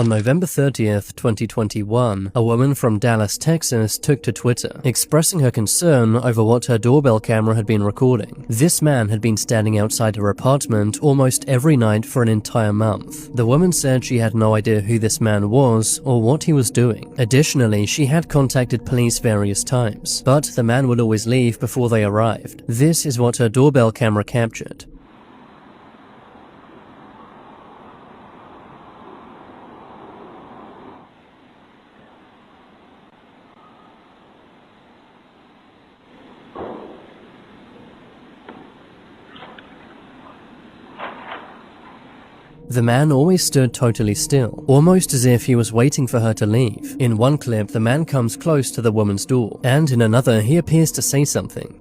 On November 30th, 2021, a woman from Dallas, Texas took to Twitter, expressing her concern over what her doorbell camera had been recording. This man had been standing outside her apartment almost every night for an entire month. The woman said she had no idea who this man was or what he was doing. Additionally, she had contacted police various times, but the man would always leave before they arrived. This is what her doorbell camera captured. The man always stood totally still, almost as if he was waiting for her to leave. In one clip, the man comes close to the woman's door, and in another, he appears to say something.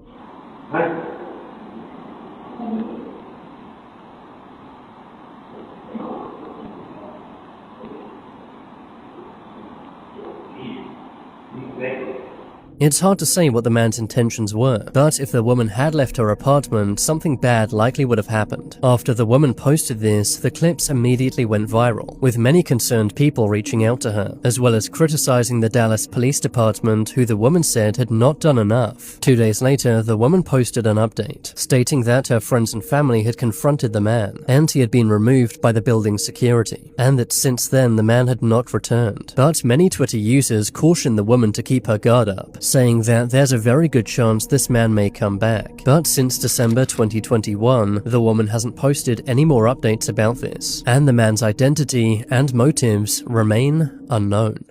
It's hard to say what the man's intentions were, but if the woman had left her apartment, something bad likely would have happened. After the woman posted this, the clips immediately went viral, with many concerned people reaching out to her, as well as criticizing the Dallas Police Department, who the woman said had not done enough. 2 days later, the woman posted an update, stating that her friends and family had confronted the man, and he had been removed by the building's security, and that since then the man had not returned. But many Twitter users cautioned the woman to keep her guard up, saying that there's a very good chance this man may come back. But since December 2021, the woman hasn't posted any more updates about this, and the man's identity and motives remain unknown.